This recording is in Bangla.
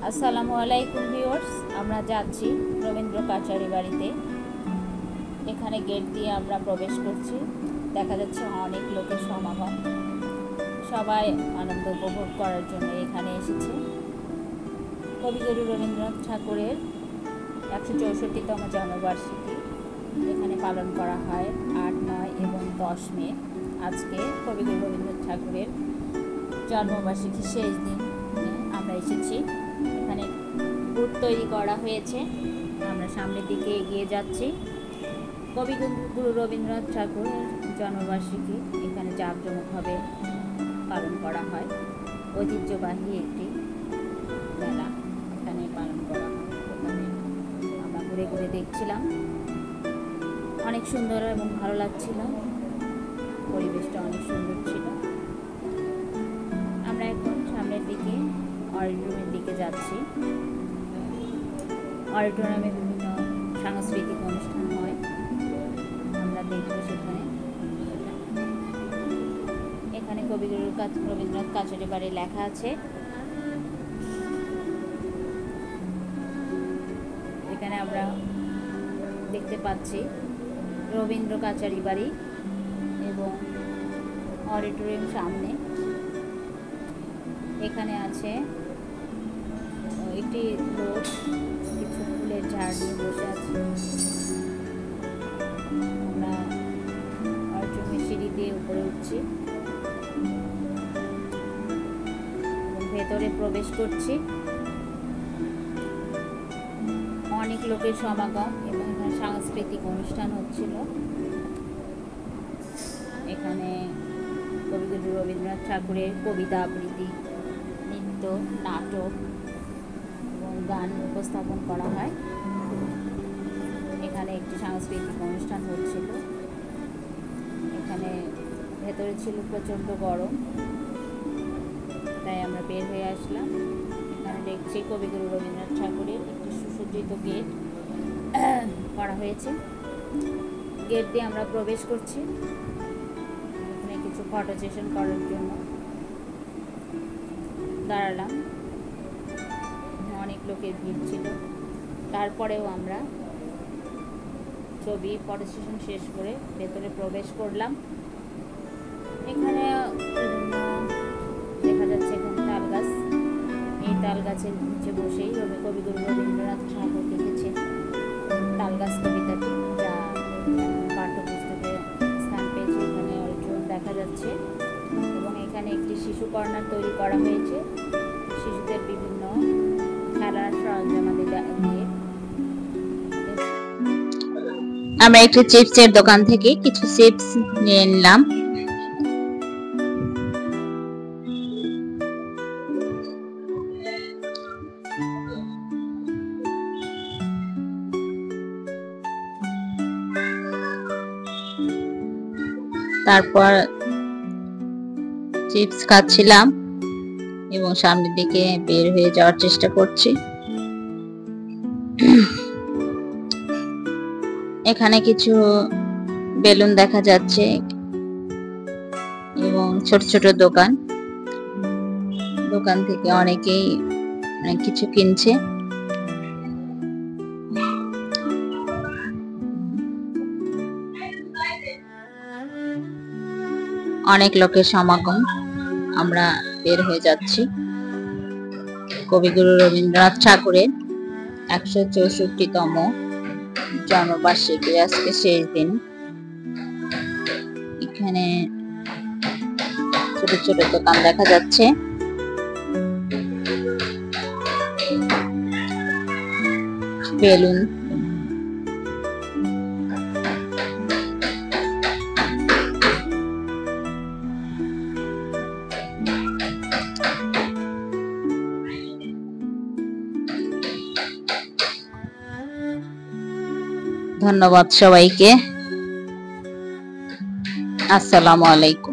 আসসালামু আলাইকুম ভিউয়ার্স, আমরা যাচ্ছি রবীন্দ্র কাচারি বাড়িতে। এখানে গেট দিয়ে আমরা প্রবেশ করছি। দেখা যাচ্ছে অনেক লোকের সমাগম, সবাই আনন্দ উপভোগ করার জন্য এখানে এসেছে। কবিগুরু রবীন্দ্রনাথ ঠাকুরের 164তম জন্মবার্ষিকী এখানে পালন করা হয় 8, 9 এবং 10 মে। আজকে কবিগুরু রবীন্দ্রনাথ ঠাকুরের জন্মবার্ষিকী শেষ দিন আমরা এসেছি। এখানে বুথ তৈরি করা হয়েছে, আমরা সামনের দিকে এগিয়ে যাচ্ছি। কবিগুরু রবীন্দ্রনাথ ঠাকুরের জন্মবার্ষিকী এখানে জাঁকজমকভাবে পালন করা হয়। ঐতিহ্যবাহী একটি মেলা এখানে পালন করা হয়। ওখানে আমরা ঘুরে ঘুরে দেখছিলাম, অনেক সুন্দর এবং ভালো লাগছিল, পরিবেশটা অনেক সুন্দর ছিল। আমরা এখন সামনের দিকে অডিটোরিয়ামের দিকে যাচ্ছি। অডিটোরিয়ামে বিভিন্ন সাংস্কৃতিক অনুষ্ঠান হয়, আমরা দেখব সেখানে। এখানে কবিগুরু রবীন্দ্রনাথ কাচারি বাড়ি লেখা আছে। এখানে আমরা দেখতে পাচ্ছি রবীন্দ্র কাচারি বাড়ি এবং অডিটোরিয়াম সামনে। এখানে আছে একটি লোক কিছু ফুলের ঝাড় নিয়ে বসে আছে। আমরা অডিটোরিয়ামের সিঁড়ি দিয়ে উপরে উঠছি এবং ভেতরে প্রবেশ করছি। অনেক লোকের সমাগম এবং এখানে সাংস্কৃতিক অনুষ্ঠান হচ্ছিল। এখানে কবিগুরু রবীন্দ্রনাথ ঠাকুরের কবিতা আবৃত্তি, নৃত্য, নাটক এবং গান উপস্থাপন করা হয়। এখানে একটি সাংস্কৃতিক অনুষ্ঠান হচ্ছিল। এখানে ভেতরে ছিল প্রচণ্ড গরম, তাই আমরা বের হয়ে আসলাম। এখানে দেখছি কবিগুরু রবীন্দ্রনাথ ঠাকুরের একটি সুসজ্জিত গেট করা হয়েছে। গেট দিয়ে আমরা প্রবেশ করছি। এখানে কিছু ফটো সেশন করার জন্য দাঁড়ালাম। অনেক লোকের ভিড় ছিল, তারপরেও আমরা ছবি ফটো সেশন শেষ করে ভেতরে প্রবেশ করলাম। এখানে দেখা যাচ্ছে এখানে তাল গাছ। এই তাল গাছের নিচে বসেই কবিগুরু রবীন্দ্রনাথ ঠাকুর লিখেছেন তাল গাছ কবিতাটি, যা পাঠ্যপুস্তকে স্থান পেয়েছে। এখানে অডিটোরিয়াম দেখা যাচ্ছে এবং এখানে একটি শিশু কর্নার তৈরি করা হয়েছে শিশুদের বিভিন্ন খেলার সরঞ্জামাদি দিয়ে। আমরা একটু চিপসের দোকান থেকে কিছু চিপস নিয়ে নিলাম। তারপর চিপস খাচ্ছিলাম এবং সামনের দিকে বের হয়ে যাওয়ার চেষ্টা করছি। এখানে কিছু বেলুন দেখা যাচ্ছে এবং ছোট ছোট দোকান থেকে অনেকেই অনেক কিছু কিনছে। অনেক লোকের সমাগম, আমরা বের হয়ে যাচ্ছি। কবিগুরু রবীন্দ্রনাথ ঠাকুরের 164তম জন্মবার্ষিকী আজকে শেষ দিন। এখানে ছোট ছোট দোকান দেখা যাচ্ছে। বেলুন, ধন্যবাদ সবাইকে। আসসালামু আলাইকুম।